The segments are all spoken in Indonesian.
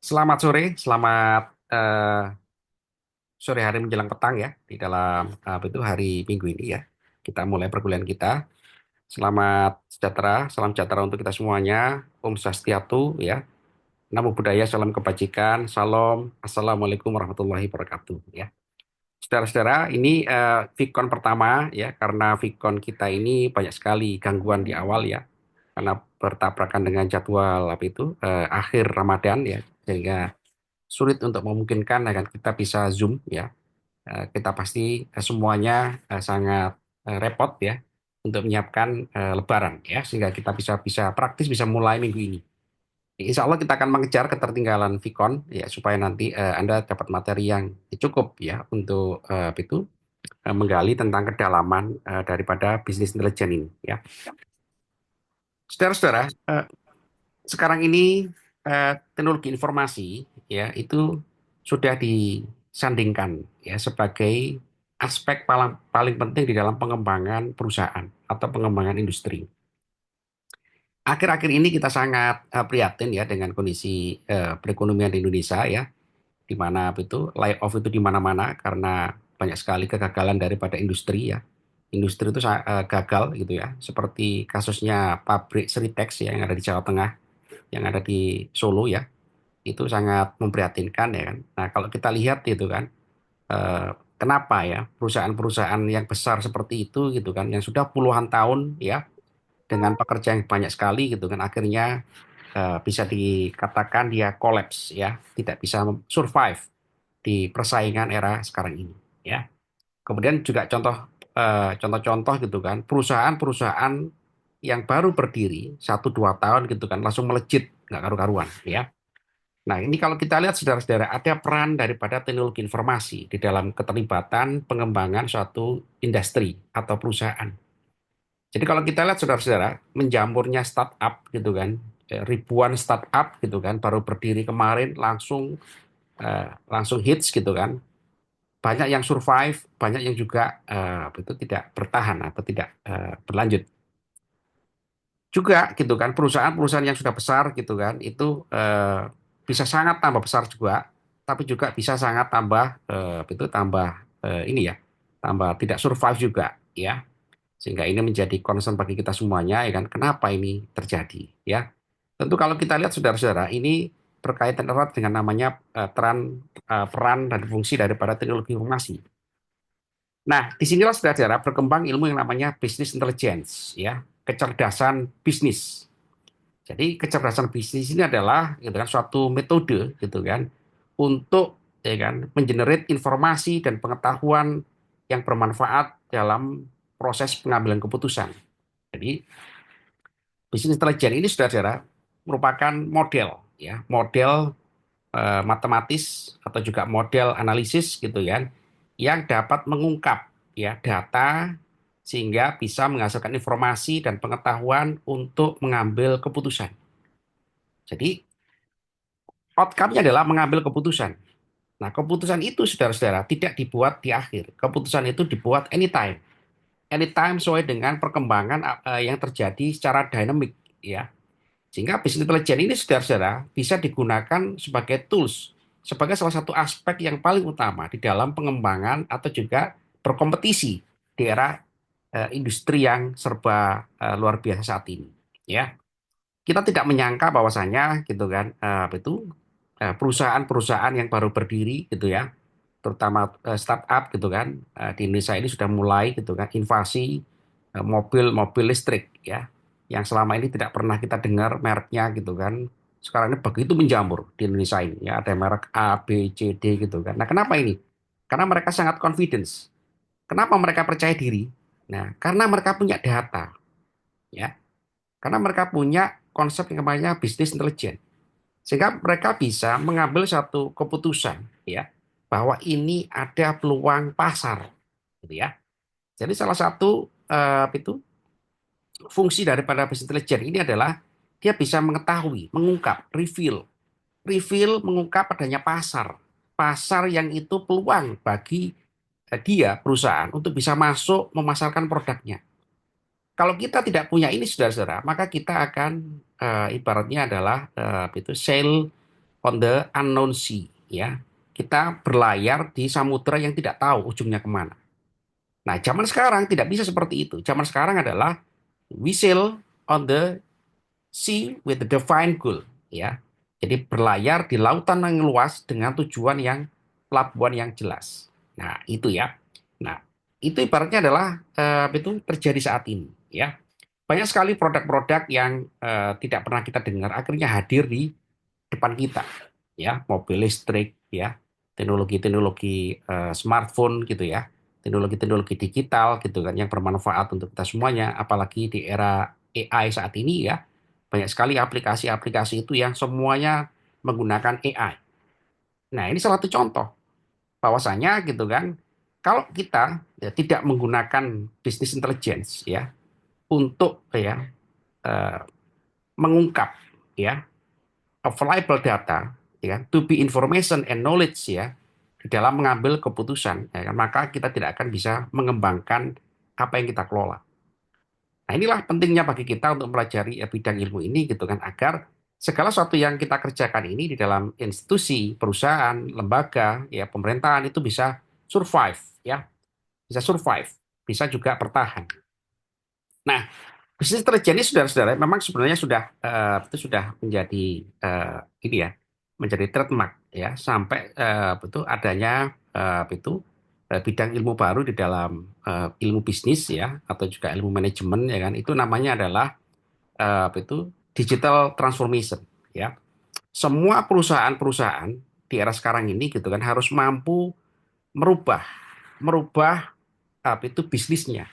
Selamat sore, selamat sore hari menjelang petang ya di dalam apa itu hari Minggu ini ya. Kita mulai perkuliahan kita. Selamat sejahtera, salam sejahtera untuk kita semuanya. Om Swastiastu ya. Namo Buddhaya, salam kebajikan, salam, assalamualaikum warahmatullahi wabarakatuh ya. Saudara-saudara, ini Vicon pertama ya, karena Vicon kita ini banyak sekali gangguan di awal ya, karena bertabrakan dengan jadwal apa itu akhir Ramadan ya, sehingga sulit untuk memungkinkan agar kita bisa Zoom ya. Kita pasti semuanya sangat repot ya untuk menyiapkan Lebaran ya, sehingga kita bisa bisa praktis bisa mulai minggu ini. Insya Allah kita akan mengejar ketertinggalan Vicon ya supaya nanti Anda dapat materi yang cukup ya untuk apa itu menggali tentang kedalaman daripada bisnis intelijen ini ya. Saudara-saudara, sekarang ini teknologi informasi ya itu sudah disandingkan ya sebagai aspek paling paling penting di dalam pengembangan perusahaan atau pengembangan industri. Akhir-akhir ini kita sangat prihatin ya dengan kondisi perekonomian di Indonesia ya, di mana itu layoff itu di mana-mana karena banyak sekali kegagalan daripada industri ya. Industri itu gagal gitu ya, seperti kasusnya pabrik Seritex ya, yang ada di Jawa Tengah, yang ada di Solo ya, itu sangat memprihatinkan ya kan. Nah, kalau kita lihat itu kan, eh, kenapa ya perusahaan-perusahaan yang besar seperti itu gitu kan, yang sudah puluhan tahun ya dengan pekerjaan yang banyak sekali gitu kan, akhirnya bisa dikatakan dia collapse ya, tidak bisa survive di persaingan era sekarang ini ya. Kemudian juga contoh-contoh gitu kan, perusahaan-perusahaan yang baru berdiri 1 2 tahun gitu kan langsung melejit nggak karu-karuan ya. Nah, ini kalau kita lihat saudara-saudara, ada peran daripada teknologi informasi di dalam keterlibatan pengembangan suatu industri atau perusahaan. Jadi kalau kita lihat saudara-saudara, menjamurnya startup gitu kan, ribuan startup gitu kan, baru berdiri kemarin langsung hits gitu kan. Banyak yang survive, banyak yang juga itu tidak bertahan atau tidak berlanjut. Juga gitu kan, perusahaan-perusahaan yang sudah besar gitu kan, itu bisa sangat tambah besar juga, tapi juga bisa sangat tambah itu tambah ini ya, tambah tidak survive juga ya. Sehingga ini menjadi concern bagi kita semuanya ya kan, kenapa ini terjadi ya. Tentu kalau kita lihat saudara-saudara, ini berkaitan erat dengan namanya peran dan fungsi daripada teknologi informasi. Nah, disinilah saudara-saudara berkembang ilmu yang namanya business intelligence, ya, kecerdasan bisnis. Jadi kecerdasan bisnis ini adalah gitu kan suatu metode gitu kan untuk ya kan mengenerate informasi dan pengetahuan yang bermanfaat dalam proses pengambilan keputusan. Jadi bisnis intelijen ini saudara-saudara merupakan model ya, model matematis atau juga model analisis gitu ya, yang dapat mengungkap ya data sehingga bisa menghasilkan informasi dan pengetahuan untuk mengambil keputusan. Jadi outcome-nya adalah mengambil keputusan. Nah, keputusan itu saudara-saudara tidak dibuat di akhir. Keputusan itu dibuat anytime. Anytime sesuai dengan perkembangan yang terjadi secara dinamik ya. Sehingga bisnis intelijen ini saudara-saudara bisa digunakan sebagai tools, sebagai salah satu aspek yang paling utama di dalam pengembangan atau juga berkompetisi di era industri yang serba luar biasa saat ini. Ya, kita tidak menyangka bahwasanya gitu kan itu perusahaan-perusahaan yang baru berdiri gitu ya, terutama startup gitu kan di Indonesia ini sudah mulai gitu kan invasi mobil-mobil listrik ya, yang selama ini tidak pernah kita dengar mereknya gitu kan. Sekarang ini begitu menjamur di Indonesia ini ya, ada merek A, B, C, D gitu kan. Nah, kenapa ini? Karena mereka sangat confidence. Kenapa mereka percaya diri? Nah, karena mereka punya data ya. Karena mereka punya konsep yang namanya bisnis intelijen. Sehingga mereka bisa mengambil satu keputusan ya bahwa ini ada peluang pasar gitu ya. Jadi salah satu itu fungsi daripada business intelligence ini adalah dia bisa mengetahui, mengungkap, reveal mengungkap adanya pasar, pasar yang itu peluang bagi dia perusahaan untuk bisa masuk memasarkan produknya. Kalau kita tidak punya ini saudara-saudara, maka kita akan ibaratnya adalah itu sale on the unknown sea, ya. Kita berlayar di samudera yang tidak tahu ujungnya kemana. Nah, zaman sekarang tidak bisa seperti itu. Zaman sekarang adalah we sail on the sea with the defined goal, ya. Jadi berlayar di lautan yang luas dengan tujuan yang pelabuhan yang jelas. Nah, itu ya. Nah, itu ibaratnya adalah itu terjadi saat ini, ya. Banyak sekali produk-produk yang tidak pernah kita dengar akhirnya hadir di depan kita, ya. Mobil listrik, ya. Teknologi-teknologi smartphone gitu ya. Teknologi-teknologi digital gitu kan yang bermanfaat untuk kita semuanya, apalagi di era AI saat ini ya. Banyak sekali aplikasi-aplikasi itu yang semuanya menggunakan AI. Nah, ini salah satu contoh bahwasanya gitu kan, kalau kita ya, tidak menggunakan business intelligence ya untuk ya eh, mengungkap ya available data ya kan, to be information and knowledge ya di dalam mengambil keputusan ya kan, maka kita tidak akan bisa mengembangkan apa yang kita kelola. Nah, inilah pentingnya bagi kita untuk mempelajari bidang ilmu ini gitu kan agar segala sesuatu yang kita kerjakan ini di dalam institusi, perusahaan, lembaga, ya pemerintahan itu bisa survive ya, bisa survive, bisa juga bertahan. Nah, bisnis terjadi saudara-saudara memang sebenarnya sudah itu sudah menjadi ini ya, menjadi trademark ya sampai itu adanya itu bidang ilmu baru di dalam ilmu bisnis ya atau juga ilmu manajemen ya kan itu namanya adalah itu digital transformation ya. Semua perusahaan-perusahaan di era sekarang ini gitu kan harus mampu merubah merubah itu bisnisnya,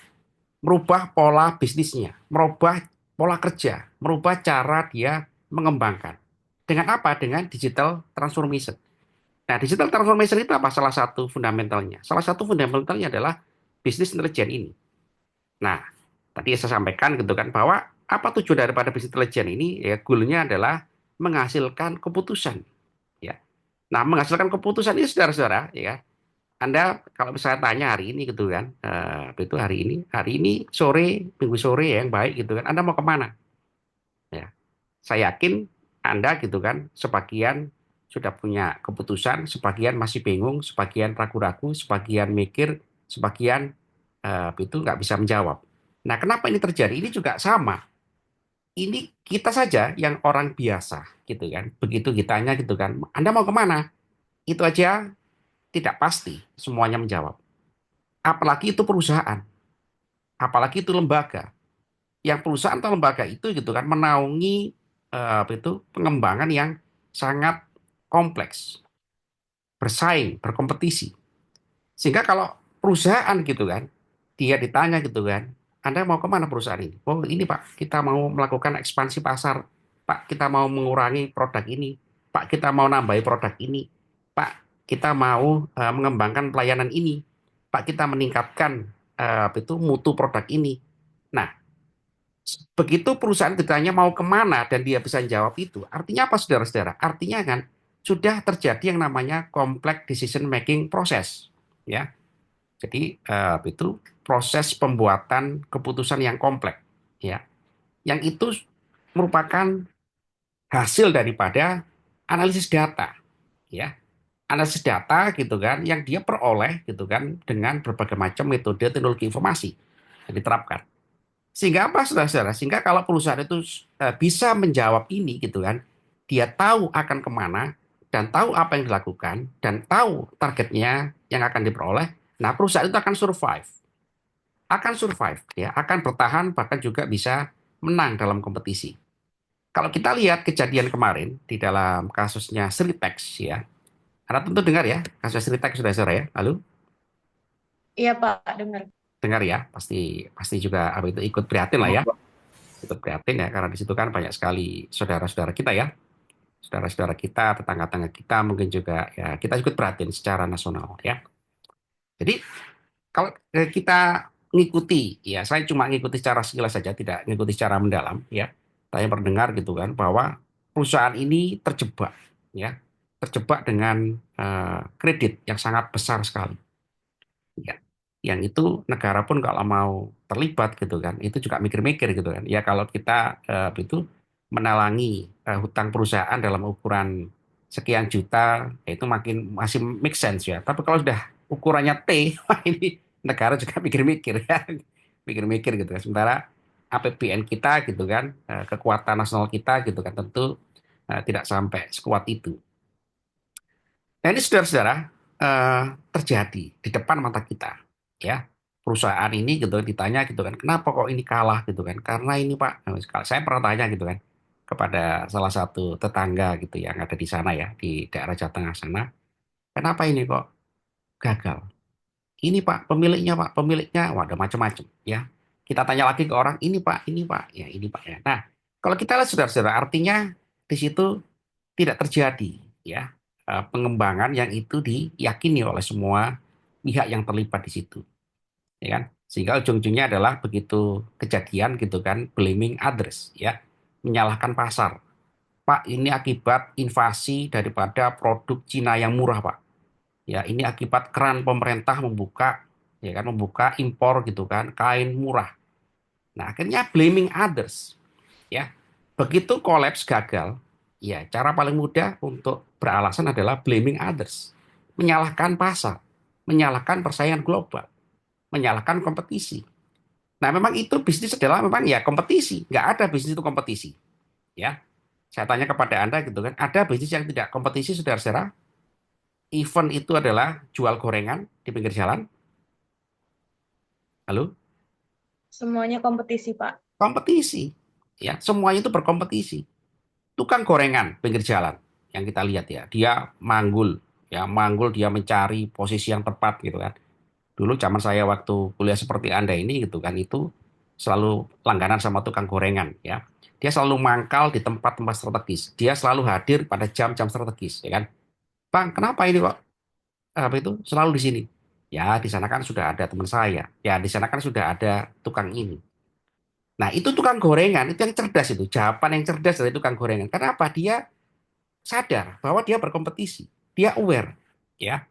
merubah pola bisnisnya, merubah pola kerja, merubah cara dia mengembangkan. Dengan apa? Dengan digital transformation. Nah, digital transformation itu apa? Salah satu fundamentalnya. Salah satu fundamentalnya adalah bisnis intelijen ini. Nah, tadi saya sampaikan gitu kan bahwa apa tujuan daripada bisnis intelijen ini? Ya, goalnya adalah menghasilkan keputusan. Ya. Nah, menghasilkan keputusan ini saudara-saudara, ya, anda kalau misalnya tanya hari ini gitu kan, itu hari ini sore, minggu sore ya, yang baik gitu kan, Anda mau kemana? Ya, saya yakin Anda gitu kan, sebagian sudah punya keputusan, sebagian masih bingung, sebagian ragu-ragu, sebagian mikir, sebagian itu nggak bisa menjawab. Nah, kenapa ini terjadi? Ini juga sama. Ini kita saja yang orang biasa gitu kan. Begitu ditanya gitu kan, Anda mau kemana? Itu aja tidak pasti semuanya menjawab. Apalagi itu perusahaan, apalagi itu lembaga. Yang perusahaan atau lembaga itu gitu kan menaungi apa itu pengembangan yang sangat kompleks, bersaing, berkompetisi. Sehingga kalau perusahaan gitu kan, dia ditanya gitu kan, Anda mau kemana perusahaan ini? Oh ini Pak, kita mau melakukan ekspansi pasar. Pak, kita mau mengurangi produk ini. Pak, kita mau nambahi produk ini. Pak, kita mau mengembangkan pelayanan ini. Pak, kita meningkatkan apa itu mutu produk ini. Nah, begitu perusahaan ditanya mau kemana dan dia bisa jawab itu, artinya apa saudara-saudara? Artinya kan sudah terjadi yang namanya complex decision making process. Ya, jadi itu proses pembuatan keputusan yang kompleks, ya, yang itu merupakan hasil daripada analisis data, ya, analisis data gitu kan, yang dia peroleh gitu kan dengan berbagai macam metode teknologi informasi yang diterapkan. Sehingga apa, saudara-saudara? Sehingga kalau perusahaan itu bisa menjawab ini gitu kan, dia tahu akan kemana dan tahu apa yang dilakukan dan tahu targetnya yang akan diperoleh. Nah, perusahaan itu akan survive ya, akan bertahan bahkan juga bisa menang dalam kompetisi. Kalau kita lihat kejadian kemarin di dalam kasusnya Sritex ya, Anda tentu dengar ya kasus Sritex sudah sore ya, lalu Iya Pak, dengar. dengar ya, pasti pasti juga apa itu ikut prihatin lah ya, ikut prihatin ya karena di situ kan banyak sekali saudara-saudara kita ya, saudara-saudara kita, tetangga-tetangga kita mungkin juga ya kita ikut prihatin secara nasional ya. Jadi kalau kita ngikuti, ya saya cuma ngikuti secara sekilas saja, tidak ngikuti secara mendalam, ya. Saya mendengar gitu kan bahwa perusahaan ini terjebak, ya, terjebak dengan kredit yang sangat besar sekali, ya. Yang itu negara pun kalau mau terlibat gitu kan, itu juga mikir-mikir gitu kan. Ya kalau kita itu menalangi hutang perusahaan dalam ukuran sekian juta, ya itu makin masih make sense ya. Tapi kalau sudah ukurannya T, wah ini negara juga mikir-mikir ya, mikir-mikir gitu. Sementara APBN kita gitu kan, kekuatan nasional kita gitu kan tentu tidak sampai sekuat itu. Nah ini saudara-saudara terjadi di depan mata kita, ya perusahaan ini gitu ditanya gitu kan, kenapa kok ini kalah gitu kan? Karena ini Pak, kalau saya pernah tanya gitu kan kepada salah satu tetangga gitu yang ada di sana ya di daerah Jawa Tengah sana, kenapa ini kok gagal? Ini Pak pemiliknya Pak, pemiliknya, waduh macam-macam ya. Kita tanya lagi ke orang, ini Pak, ya ini Pak ya. Nah kalau kita lihat saudara-saudara, artinya di situ tidak terjadi ya pengembangan yang itu diyakini oleh semua pihak yang terlibat di situ ya kan, sehingga ujung-ujungnya adalah begitu kejadian gitu kan blaming others ya, menyalahkan pasar. Pak ini akibat invasi daripada produk Cina yang murah Pak, ya ini akibat keran pemerintah membuka ya kan, membuka impor gitu kan kain murah. Nah akhirnya blaming others ya. Begitu kolaps gagal, ya cara paling mudah untuk beralasan adalah blaming others, menyalahkan pasar, menyalahkan persaingan global, menyalahkan kompetisi. Nah, memang itu bisnis adalah memang ya kompetisi, nggak ada bisnis itu kompetisi, ya. Saya tanya kepada Anda gitu kan, ada bisnis yang tidak kompetisi, saudara-saudara? Event itu adalah jual gorengan di pinggir jalan, halo? Semuanya kompetisi, Pak. Kompetisi, ya. Semuanya itu berkompetisi. Tukang gorengan pinggir jalan yang kita lihat ya, dia manggul, ya manggul dia mencari posisi yang tepat gitu kan. Dulu zaman saya waktu kuliah seperti Anda ini gitu kan, itu selalu langganan sama tukang gorengan ya. Dia selalu mangkal di tempat-tempat strategis. Dia selalu hadir pada jam-jam strategis ya kan. Bang, kenapa ini kok apa itu selalu di sini? Ya, di sana kan sudah ada teman saya. Ya, di sana kan sudah ada tukang ini. Nah, itu tukang gorengan, itu yang cerdas itu. Jawaban yang cerdas dari tukang gorengan. Kenapa? Dia sadar bahwa dia berkompetisi, dia aware, ya,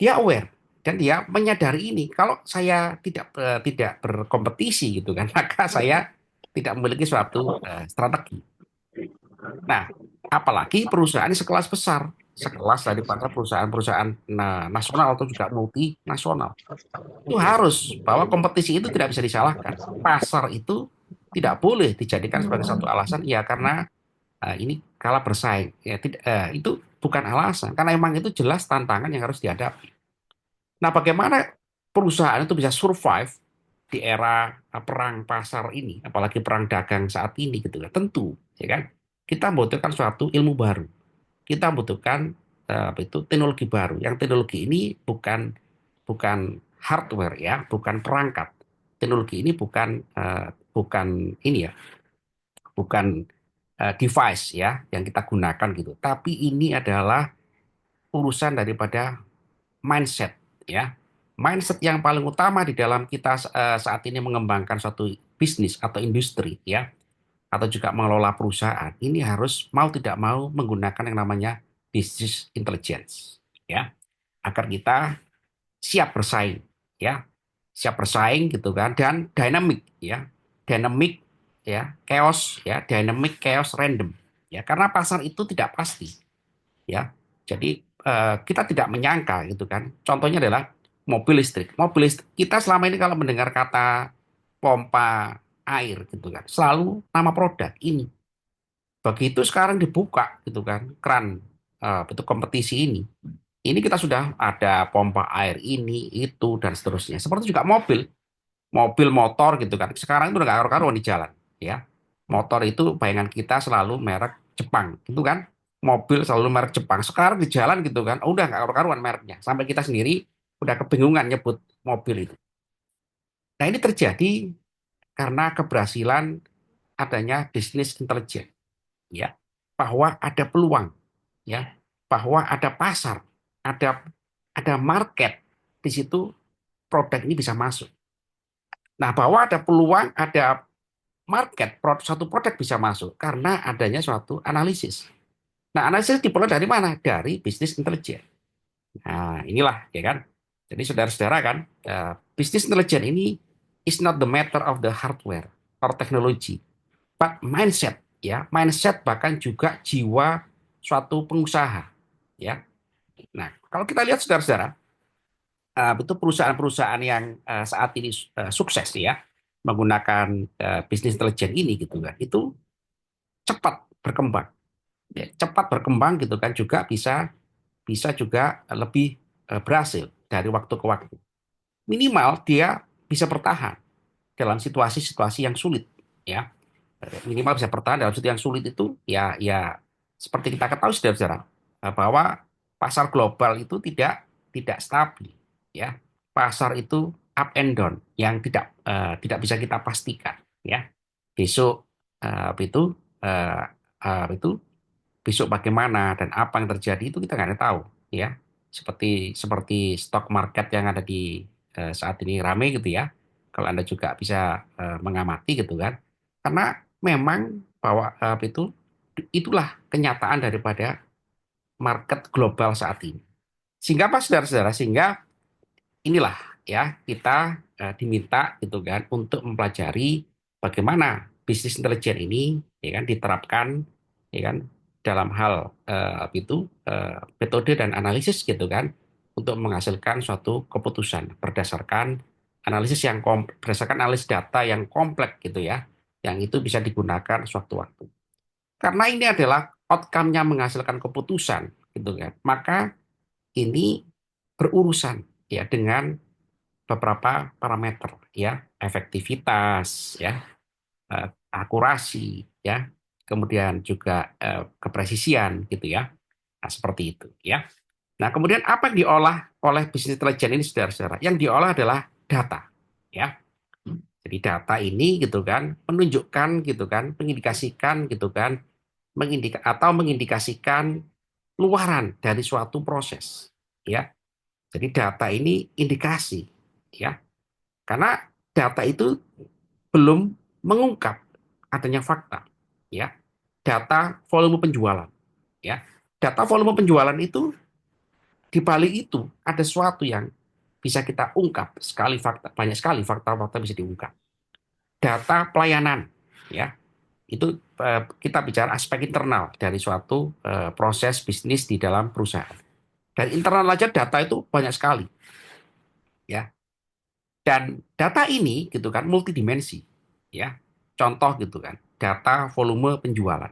dia aware dan dia menyadari ini. Kalau saya tidak berkompetisi gitu kan, maka saya tidak memiliki suatu strategi. Nah, apalagi perusahaan ini sekelas besar, sekelas daripada perusahaan-perusahaan nasional atau juga multinasional. Itu harus bahwa kompetisi itu tidak bisa disalahkan. Pasar itu tidak boleh dijadikan sebagai satu alasan, ya karena ini kalah bersaing. Ya, itu bukan alasan, karena memang itu jelas tantangan yang harus dihadapi. Nah, bagaimana perusahaan itu bisa survive di era perang pasar ini, apalagi perang dagang saat ini gitu kan? Tentu, ya kan? Kita membutuhkan suatu ilmu baru. Kita membutuhkan apa itu teknologi baru. Yang teknologi ini bukan bukan hardware ya, bukan perangkat. Teknologi ini bukan ini ya, bukan device ya yang kita gunakan gitu. Tapi ini adalah urusan daripada mindset ya. Mindset yang paling utama di dalam kita saat ini mengembangkan suatu bisnis atau industri ya, atau juga mengelola perusahaan, ini harus mau tidak mau menggunakan yang namanya business intelligence ya, agar kita siap bersaing ya, siap bersaing gitu kan, dan dynamic ya, dynamic ya, chaos ya, dynamic chaos random ya, karena pasar itu tidak pasti ya. Jadi kita tidak menyangka gitu kan. Contohnya adalah mobil listrik. Mobil listrik kita selama ini kalau mendengar kata pompa air gitu kan, selalu nama produk ini. Begitu sekarang dibuka gitu kan, keran itu kompetisi ini kita sudah ada pompa air ini, itu dan seterusnya. Seperti juga mobil, mobil motor gitu kan. Sekarang itu udah nggak karu-karuan di jalan, ya. Motor itu bayangan kita selalu merek Jepang, gitu kan. Mobil selalu merek Jepang. Sekarang di jalan gitu kan, udah nggak karu-karuan mereknya. Sampai kita sendiri udah kebingungan nyebut mobil itu. Nah ini terjadi karena keberhasilan adanya bisnis intelijen, ya. Bahwa ada peluang, ya. Bahwa ada pasar, ada ada market di situ produk ini bisa masuk. Nah, bahwa ada peluang, ada market, suatu produk bisa masuk karena adanya suatu analisis. Nah, analisis diperoleh dari mana? Dari bisnis intelijen. Nah, inilah, ya kan? Jadi, saudara-saudara kan, bisnis intelijen ini is not the matter of the hardware or technology, but mindset, ya, mindset bahkan juga jiwa suatu pengusaha, ya. Nah, kalau kita lihat saudara-saudara, itu perusahaan-perusahaan yang saat ini sukses ya menggunakan bisnis intelijen ini gitu kan, itu cepat berkembang, ya, cepat berkembang gitu kan, juga bisa bisa juga lebih berhasil dari waktu ke waktu. Minimal dia bisa bertahan dalam situasi-situasi yang sulit, ya. Minimal bisa bertahan dalam situasi yang sulit itu, ya seperti kita ketahui saudara-saudara, bahwa pasar global itu tidak stabil, ya. Pasar itu up and down yang tidak bisa kita pastikan, ya. Besok itu eh, itu besok bagaimana dan apa yang terjadi itu kita nggak ada tahu, ya. Seperti seperti stok market yang ada di saat ini ramai gitu ya. Kalau Anda juga bisa mengamati gitu kan. Karena memang bahwa itulah kenyataan daripada market global saat ini. Sehingga apa saudara-saudara? Sehingga inilah ya kita diminta gitu kan untuk mempelajari bagaimana bisnis intelijen ini ya kan diterapkan ya kan dalam hal metode dan analisis gitu kan untuk menghasilkan suatu keputusan berdasarkan berdasarkan analisis data yang kompleks gitu ya, yang itu bisa digunakan sewaktu-waktu. Karena ini adalah outcome-nya menghasilkan keputusan gitu kan, maka ini berurusan ya dengan beberapa parameter ya, efektivitas ya, akurasi ya, kemudian juga kepresisian gitu ya. Nah, seperti itu ya. Nah, kemudian apa yang diolah oleh bisnis intelijen ini saudara-saudara? Yang diolah adalah data ya. Jadi data ini gitu kan menunjukkan gitu kan, mengindikasikan gitu kan, mengindikasikan luaran dari suatu proses ya. Jadi data ini indikasi ya. Karena data itu belum mengungkap adanya fakta, ya. Data volume penjualan, ya. Data volume penjualan itu di balik itu ada sesuatu yang bisa kita ungkap sekali fakta, banyak sekali fakta-fakta bisa diungkap. Data pelayanan, ya. Itu kita bicara aspek internal dari suatu proses bisnis di dalam perusahaan. Dan internal aja data itu banyak sekali, ya. Dan data ini gitu kan multidimensi, ya. Contoh gitu kan, data volume penjualan.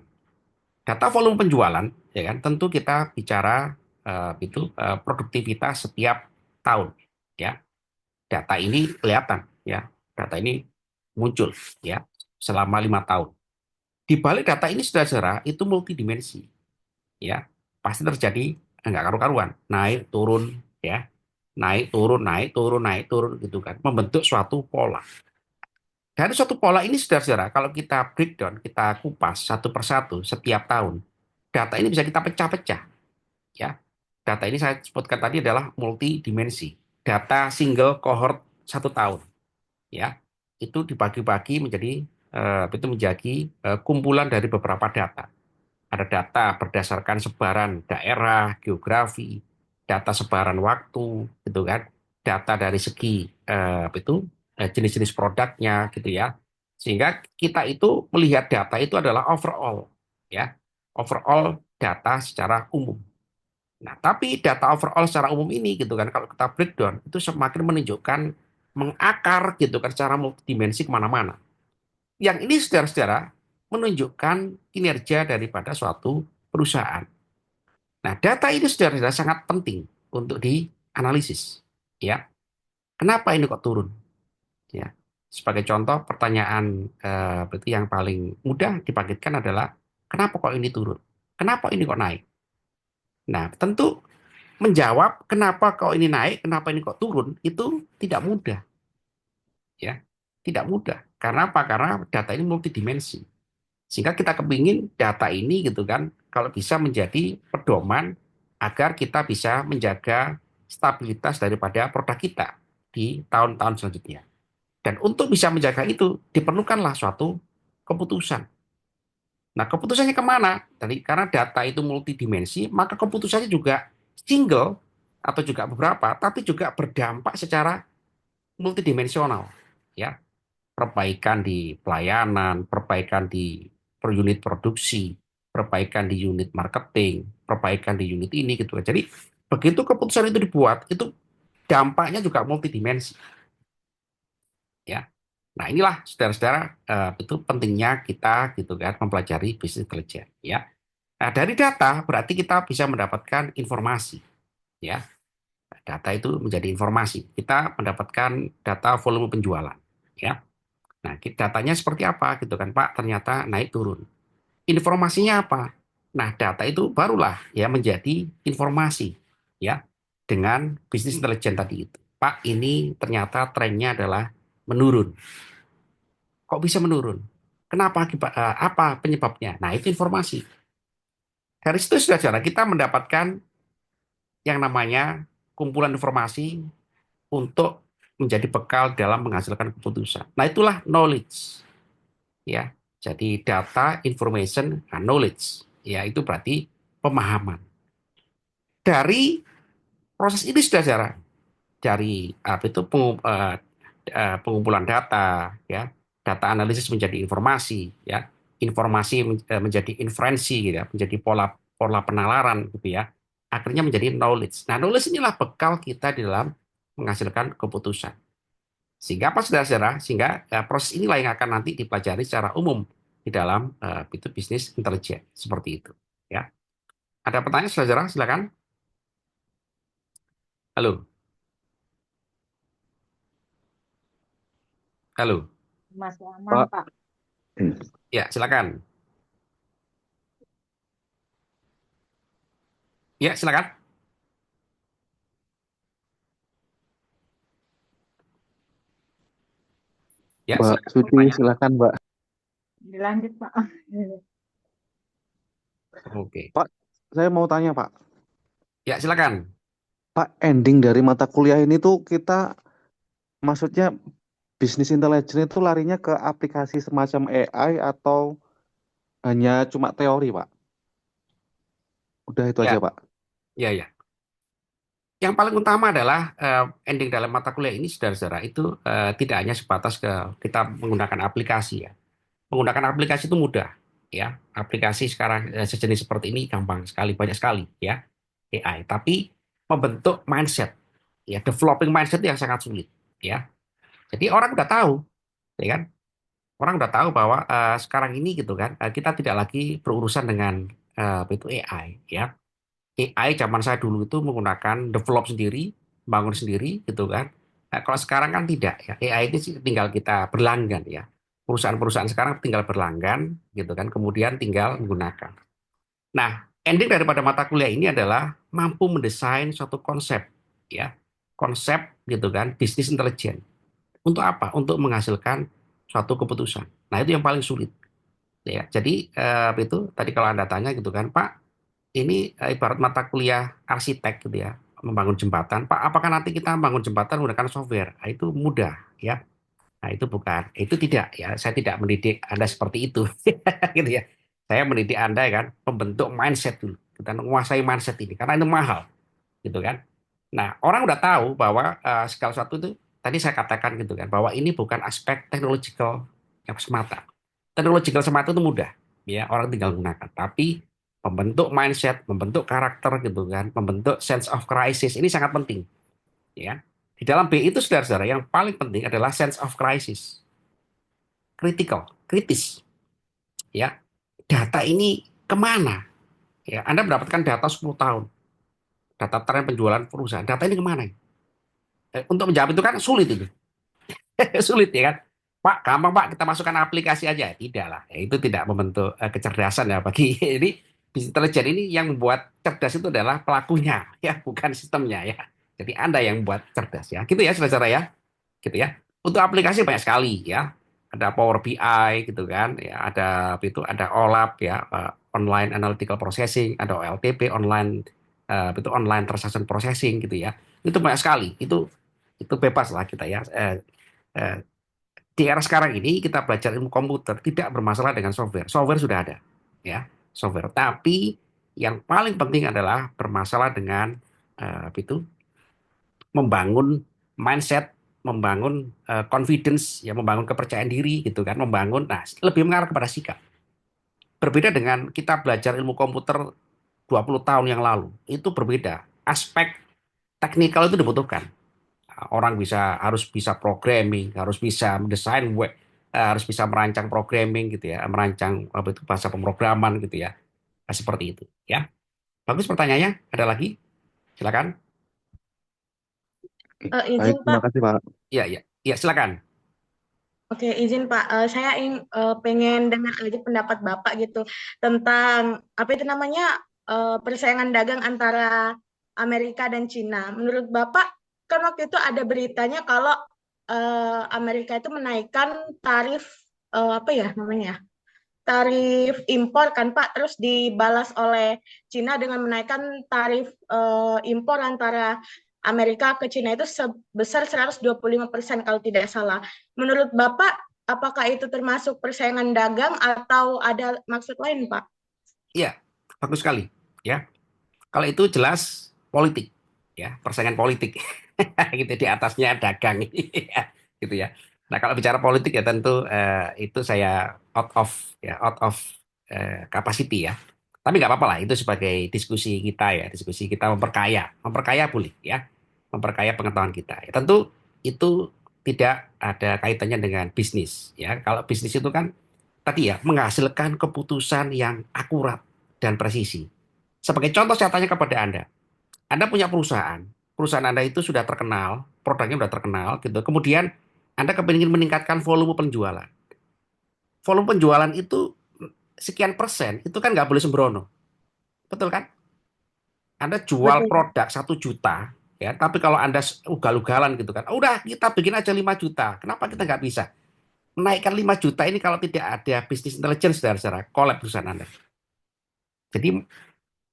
Data volume penjualan, ya kan, tentu kita bicara produktivitas setiap tahun, ya. Data ini kelihatan, ya. Data ini muncul, ya, selama 5 tahun. Di balik data ini saudara-saudara itu multidimensi, ya. Pasti terjadi enggak karu-karuan, naik turun, ya, naik turun naik turun naik turun gitu kan, membentuk suatu pola. Dari suatu pola ini, saudara-saudara, kalau kita breakdown, kita kupas satu persatu setiap tahun, data ini bisa kita pecah-pecah. Ya, data ini saya sebutkan tadi adalah multidimensi. Data single cohort 1 tahun, ya, itu dibagi-bagi menjadi itu menjadi kumpulan dari beberapa data. Ada data berdasarkan sebaran daerah, geografi, data sebaran waktu, gitu kan. Data dari segi jenis-jenis produknya, gitu ya. Sehingga kita itu melihat data itu adalah overall, ya, overall data secara umum. Nah, tapi data overall secara umum ini, gitu kan, kalau kita breakdown itu semakin menunjukkan mengakar, gitu kan, secara multidimensi kemana-mana. Yang ini saudara-saudara menunjukkan kinerja daripada suatu perusahaan. Nah, data ini saudara-saudara sangat penting untuk dianalisis. Ya, kenapa ini kok turun? Ya, sebagai contoh pertanyaan berarti yang paling mudah dibangkitkan adalah kenapa kok ini turun? Kenapa ini kok naik? Nah, tentu menjawab kenapa kok ini naik, kenapa ini kok turun itu tidak mudah, ya, tidak mudah. Karena apa? Karena data ini multidimensi. Sehingga kita kepingin data ini gitu kan, kalau bisa menjadi pedoman agar kita bisa menjaga stabilitas daripada produk kita di tahun-tahun selanjutnya. Dan untuk bisa menjaga itu, diperlukanlah suatu keputusan. Nah, keputusannya kemana? Tadi karena data itu multidimensi, maka keputusannya juga single atau juga beberapa, tapi juga berdampak secara multidimensional. Ya, perbaikan di pelayanan, perbaikan di per unit produksi, perbaikan di unit marketing, perbaikan di unit ini gitu. Jadi begitu keputusan itu dibuat, itu dampaknya juga multidimensi, ya. Nah, inilah saudara-saudara, itu pentingnya kita gitu kan mempelajari bisnis intelijen, ya. Nah, dari data berarti kita bisa mendapatkan informasi, ya. Data itu menjadi informasi. Kita mendapatkan data volume penjualan, ya. Nah, datanya seperti apa gitu kan, Pak? Ternyata naik turun. Informasinya apa? Nah, data itu barulah ya menjadi informasi, ya, dengan bisnis intelijen tadi itu. Pak, ini ternyata trennya adalah menurun. Kok bisa menurun? Kenapa? Apa penyebabnya? Nah, itu informasi. Dari situ sudah cara kita mendapatkan yang namanya kumpulan informasi untuk menjadi bekal dalam menghasilkan keputusan. Nah, itulah knowledge, ya. Jadi data, information, and knowledge, ya itu berarti pemahaman. Dari proses ini sudah cara dari apa itu pengumpulan data, ya, data analisis menjadi informasi, ya, informasi menjadi inferensi, gitu ya, menjadi pola pola penalaran, gitu ya, akhirnya menjadi knowledge. Nah, knowledge inilah bekal kita di dalam menghasilkan keputusan. Sehingga apa, saudara-saudara? Sehingga proses inilah yang akan nanti dipelajari secara umum di dalam itu bisnis intelijen seperti itu. Ya, ada pertanyaan, saudara? Silakan. Halo, halo. Masih aman, Pak, Pak. Ya, silakan. Ya, silakan. Ya, Mbak silakan Suci, bertanya. silakan Mbak. Dilanjut, Pak. Oke. Pak, saya mau tanya Pak. Ya, silakan. Pak, ending dari mata kuliah ini tuh kita, maksudnya bisnis intelijen itu larinya ke aplikasi semacam AI atau hanya cuma teori Pak? Udah itu aja Ya, Pak. ya, ya. Yang paling utama adalah ending dalam mata kuliah ini, saudara-saudara, itu tidak hanya sebatas ke kita menggunakan aplikasi, ya. Menggunakan aplikasi itu mudah, ya. Aplikasi sekarang sejenis seperti ini gampang sekali, banyak sekali, ya, AI. Tapi membentuk mindset, ya, developing mindset yang sangat sulit, ya. Jadi orang udah tahu, ya kan? Orang udah tahu bahwa sekarang ini gitu kan, kita tidak lagi berurusan dengan itu AI, ya. AI zaman saya dulu itu menggunakan develop sendiri, bangun sendiri gitu kan. Nah, kalau sekarang kan tidak, ya. AI itu tinggal kita berlanggan, ya. Perusahaan-perusahaan sekarang tinggal berlanggan gitu kan, kemudian tinggal menggunakan. Nah, ending daripada mata kuliah ini adalah mampu mendesain suatu konsep, ya. Konsep gitu kan, bisnis intelijen. Untuk apa? Untuk menghasilkan suatu keputusan. Nah, itu yang paling sulit, ya. Jadi itu tadi kalau Anda tanya gitu kan, Pak, ini ibarat mata kuliah arsitek gitu ya, membangun jembatan. Pak, apakah nanti kita membangun jembatan menggunakan software? Nah, itu mudah, ya. Nah, itu bukan, itu tidak, ya. Saya tidak mendidik Anda seperti itu, gitu ya. Saya mendidik Anda ya kan, membentuk mindset dulu. Kita menguasai mindset ini karena itu mahal, gitu kan. Nah, orang udah tahu bahwa segala sesuatu itu tadi saya katakan gitu kan, bahwa ini bukan aspek technological yang semata. Technological semata itu mudah, ya, orang tinggal gunakan. Tapi membentuk mindset, membentuk karakter gitu kan, membentuk sense of crisis ini sangat penting, ya. Di dalam B itu, saudara-saudara, yang paling penting adalah sense of crisis, critical, kritis, ya. Data ini kemana? Ya, Anda mendapatkan data 10 tahun, data tren penjualan perusahaan. Data ini kemana? Untuk menjawab itu kan sulit itu. Sulit, ya kan? Pak, gampang Pak, kita masukkan aplikasi aja. Tidak lah, ya, itu tidak membentuk kecerdasan ya bagi ini. Bisnis intelijen ini yang membuat cerdas itu adalah pelakunya, ya, bukan sistemnya, ya. Jadi Anda yang membuat cerdas, ya. Gitu ya, saudara-saudara, ya. Gitu ya. Untuk aplikasi banyak sekali, ya. Ada Power BI gitu kan, ya. Ada OLAP, ya, online analytical processing, ada OLTP, online online transaction processing gitu ya. Itu banyak sekali. Itu bebas lah kita, ya. Eh, di era sekarang ini kita belajar ilmu komputer tidak bermasalah dengan software. Software sudah ada, ya, software. Tapi yang paling penting adalah bermasalah dengan itu membangun mindset, membangun confidence, ya, membangun kepercayaan diri gitu kan, membangun. Nah, lebih mengarah kepada sikap. Berbeda dengan kita belajar ilmu komputer 20 tahun yang lalu. Itu berbeda. Aspek teknikal itu dibutuhkan. Orang harus bisa programming, harus bisa mendesain web, harus bisa merancang programming gitu ya, merancang apa itu bahasa pemrograman gitu ya. Nah, seperti itu ya. Bagus pertanyaannya. Ada lagi? Silakan. Oke, baik, Izin terima Pak, kasih Pak. Iya, iya. Iya, silakan. oke izin Pak, saya pengen dengar aja pendapat Bapak gitu tentang apa itu namanya persaingan dagang antara Amerika dan Cina. Menurut Bapak, kan waktu itu ada beritanya kalau Amerika itu menaikkan tarif apa ya namanya? Tarif impor kan Pak, terus dibalas oleh Cina dengan menaikkan tarif impor antara Amerika ke Cina itu sebesar 125% kalau tidak salah. Menurut Bapak, apakah itu termasuk persaingan dagang atau ada maksud lain, Pak? Iya, bagus sekali. Ya, kalau itu jelas politik, ya, persaingan politik. Gitu di atasnya dagang, gitu ya. Nah, kalau bicara politik ya tentu itu saya out of capacity ya. Tapi nggak apa-apa lah, itu sebagai diskusi kita ya, diskusi kita memperkaya boleh ya, memperkaya pengetahuan kita. Ya, tentu itu tidak ada kaitannya dengan bisnis ya. Kalau bisnis itu kan tadi ya menghasilkan keputusan yang akurat dan presisi. Sebagai contoh saya tanya kepada Anda punya perusahaan, perusahaan Anda itu sudah terkenal, produknya sudah terkenal gitu. Kemudian Anda kepingin meningkatkan volume penjualan. Volume penjualan itu sekian persen, itu kan nggak boleh sembrono. Betul kan? Anda jual Betul. produk 1 juta, ya, tapi kalau Anda ugal-ugalan gitu kan, udah kita bikin aja 5 juta. Kenapa kita nggak bisa? Menaikkan 5 juta ini kalau tidak ada bisnis intelligence secara collab perusahaan Anda. Jadi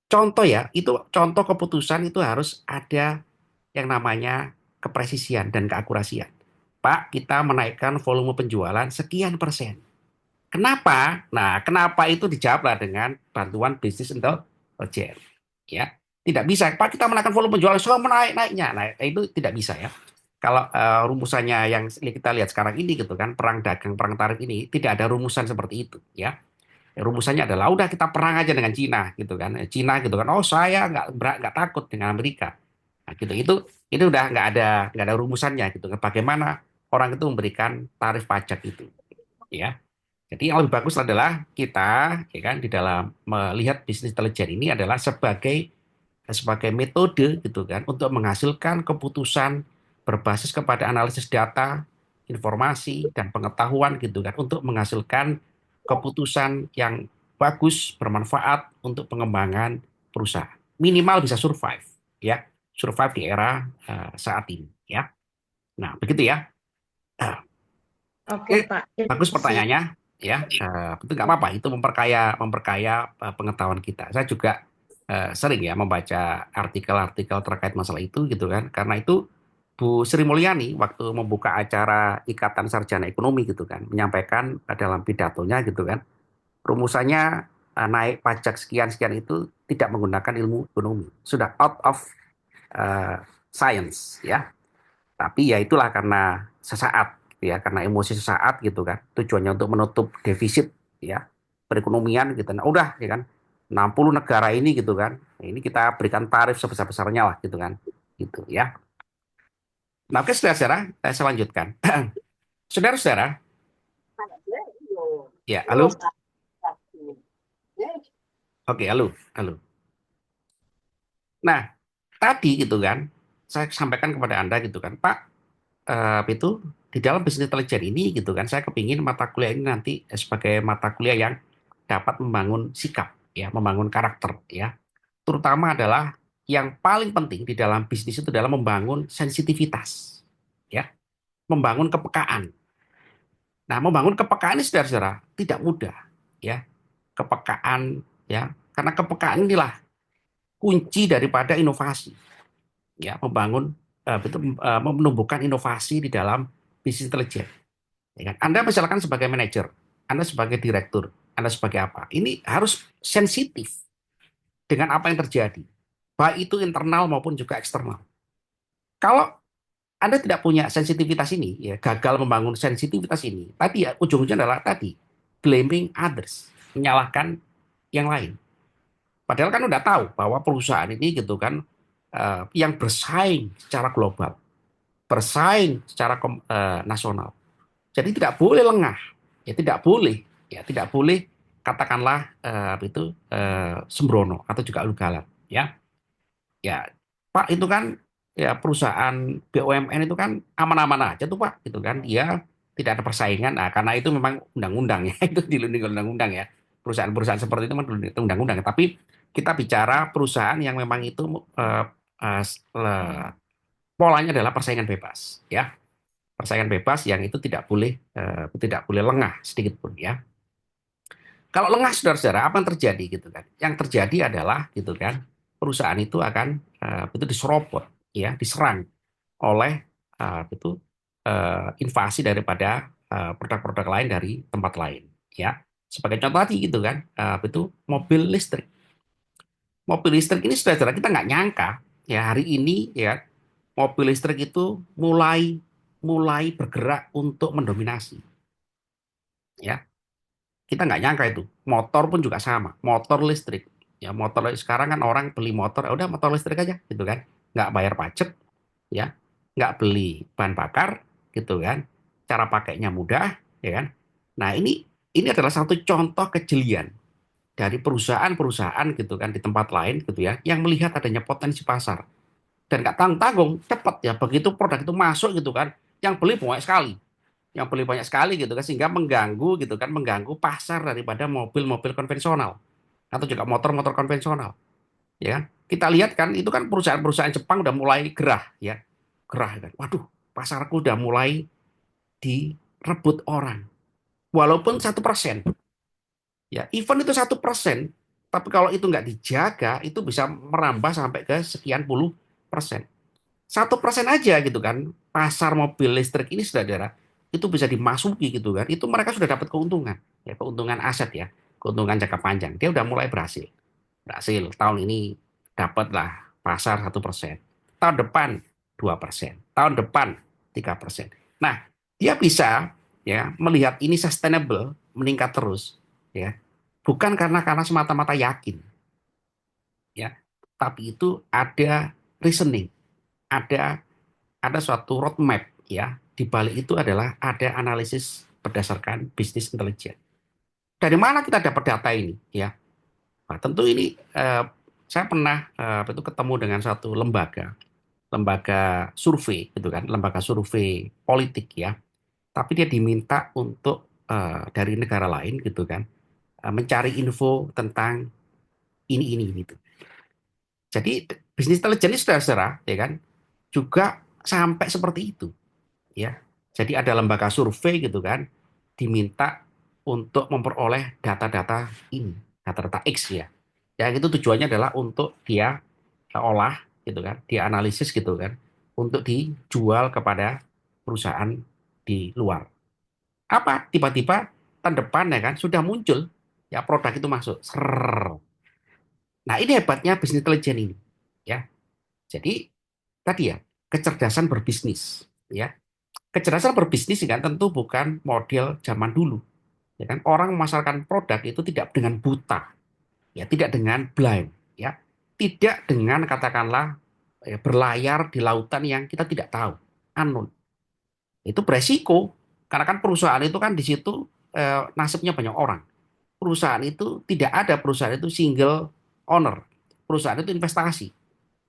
contoh ya, itu contoh keputusan itu harus ada yang namanya kepresisian dan keakurasian. Pak, kita menaikkan volume penjualan sekian persen. Kenapa? Nah, kenapa itu dijawablah dengan bantuan bisnis intelligence. Ya, tidak bisa. Pak, kita menaikkan volume penjualan, semua naiknya. Nah, itu tidak bisa ya. Kalau rumusannya yang kita lihat sekarang ini gitu kan, perang dagang, perang tarif ini tidak ada rumusan seperti itu ya. Rumusannya adalah udah kita perang aja dengan Cina gitu kan. Cina gitu kan. Oh, saya nggak takut dengan Amerika. Nah, gitu. Itu udah nggak ada rumusannya gitu kan. Bagaimana orang itu memberikan tarif pajak itu ya. Jadi yang lebih bagus adalah kita ya kan di dalam melihat bisnis intelijen ini adalah sebagai metode gitu kan untuk menghasilkan keputusan berbasis kepada analisis data, informasi dan pengetahuan gitu kan untuk menghasilkan keputusan yang bagus, bermanfaat untuk pengembangan perusahaan. Minimal bisa survive ya, survive di era saat ini ya. Nah, begitu ya. Eh, Oke, Oke, Pak. Terima bagus kasih. pertanyaannya ya. Itu nggak apa-apa, itu memperkaya memperkaya pengetahuan kita. Saya juga sering ya membaca artikel-artikel terkait masalah itu gitu kan. Karena itu Bu Sri Mulyani waktu membuka acara Ikatan Sarjana Ekonomi gitu kan, menyampaikan dalam pidatonya gitu kan, rumusannya naik pajak sekian-sekian itu tidak menggunakan ilmu ekonomi, sudah out of eh, science ya. Tapi ya itulah karena sesaat, gitu ya, karena emosi sesaat gitu kan. Tujuannya untuk menutup defisit ya perekonomian gitu. Nah, udah ya kan 60 negara ini gitu kan. Nah, ini kita berikan tarif sebesar-besarnya lah gitu kan. Gitu ya. Nah, oke saudara-saudara, saya lanjutkan. Saudara-saudara, ya, halo. Oke, halo, halo. Nah, tadi gitu kan, saya sampaikan kepada Anda gitu kan, Pak, itu di dalam bisnis intelijen ini gitu kan saya kepingin mata kuliah ini nanti sebagai mata kuliah yang dapat membangun sikap ya membangun karakter ya terutama adalah yang paling penting di dalam bisnis itu adalah membangun sensitivitas ya membangun kepekaan. Nah, membangun kepekaan ini saudara-saudara tidak mudah ya, kepekaan ya, karena kepekaan inilah kunci daripada inovasi ya, membangun menumbuhkan inovasi di dalam bisnis intelijen. Ya kan? Anda misalkan sebagai manajer, Anda sebagai direktur, Anda sebagai apa? Ini harus sensitif dengan apa yang terjadi, baik itu internal maupun juga eksternal. Kalau Anda tidak punya sensitivitas ini, ya gagal membangun sensitivitas ini, tadi ya ujung-ujungnya adalah tadi blaming others, menyalahkan yang lain. Padahal kan udah tahu bahwa perusahaan ini gitu kan yang bersaing secara global, bersaing secara nasional. Jadi tidak boleh lengah, tidak boleh katakanlah sembrono atau juga ugalan, ya. Ya, Pak itu kan ya perusahaan BUMN itu kan aman-aman aja tuh Pak, gitu kan. Dia tidak ada persaingan. Nah, karena itu memang undang-undang ya, itu dilindungi oleh undang-undang ya. Perusahaan-perusahaan seperti itu memang dilindungi oleh undang-undang. Tapi kita bicara perusahaan yang memang itu polanya adalah persaingan bebas, ya. Persaingan bebas yang itu tidak boleh lengah sedikit pun ya. Kalau lengah saudara-saudara, apa yang terjadi gitu kan? Yang terjadi adalah gitu kan, perusahaan itu akan itu diserobot, ya, diserang oleh invasi daripada produk-produk lain dari tempat lain, ya. Sebagai contoh tadi gitu kan, itu mobil listrik. Mobil listrik ini saudara-saudara kita nggak nyangka ya hari ini ya mobil listrik itu mulai mulai bergerak untuk mendominasi, ya. Kita nggak nyangka itu. Motor pun juga sama. Motor listrik. Ya, sekarang kan orang beli motor, ya udah motor listrik aja, gitu kan. Nggak bayar pajak, ya. Nggak beli bahan bakar, gitu kan. Cara pakainya mudah, ya kan. Nah, ini adalah satu contoh kejelian dari perusahaan-perusahaan gitu kan di tempat lain gitu ya, yang melihat adanya potensi pasar dan nggak tanggung-tanggung, cepat ya begitu produk itu masuk gitu kan, yang beli banyak sekali gitu kan sehingga mengganggu gitu kan mengganggu pasar daripada mobil-mobil konvensional atau juga motor-motor konvensional ya kan kita lihat kan itu kan perusahaan-perusahaan Jepang udah mulai gerah kan waduh pasarku udah mulai direbut orang walaupun 1%, ya even itu 1%, tapi kalau itu nggak dijaga itu bisa merambah sampai ke sekian puluh persen. 1% aja gitu kan pasar mobil listrik ini saudara itu bisa dimasuki gitu kan itu mereka sudah dapat keuntungan ya keuntungan aset ya keuntungan jangka panjang dia udah mulai berhasil berhasil tahun ini dapatlah pasar 1%, tahun depan 2%, tahun depan 3%. Nah dia bisa ya melihat ini sustainable meningkat terus ya bukan karena semata-mata yakin ya tapi itu ada reasoning ada suatu roadmap ya di balik itu adalah ada analisis berdasarkan bisnis intelijen. Dari mana kita dapat data ini ya? Nah, tentu ini saya pernah itu ketemu dengan satu lembaga survei gitu kan, lembaga survei politik ya. Tapi dia diminta untuk dari negara lain gitu kan mencari info tentang ini gitu. Jadi bisnis intelijen ini saudara-saudara ya kan juga sampai seperti itu ya. Jadi ada lembaga survei gitu kan diminta untuk memperoleh data-data ini, data-data X ya. Yang itu tujuannya adalah untuk dia olah gitu kan, dia analisis gitu kan untuk dijual kepada perusahaan di luar. Apa tiba-tiba tahun depan ya kan sudah muncul ya produk itu masuk. Serrrr. Nah, ini hebatnya bisnis intelijen ini ya. Jadi tadi ya, kecerdasan berbisnis ya. Kecerdasan berbisnis kan tentu bukan model zaman dulu. Ya kan orang memasarkan produk itu tidak dengan buta, ya tidak dengan blind, ya. Tidak dengan katakanlah berlayar di lautan yang kita tidak tahu, unknown. Itu beresiko karena kan perusahaan itu kan di situ nasibnya banyak orang. Perusahaan itu tidak ada perusahaan itu single owner. Perusahaan itu investasi.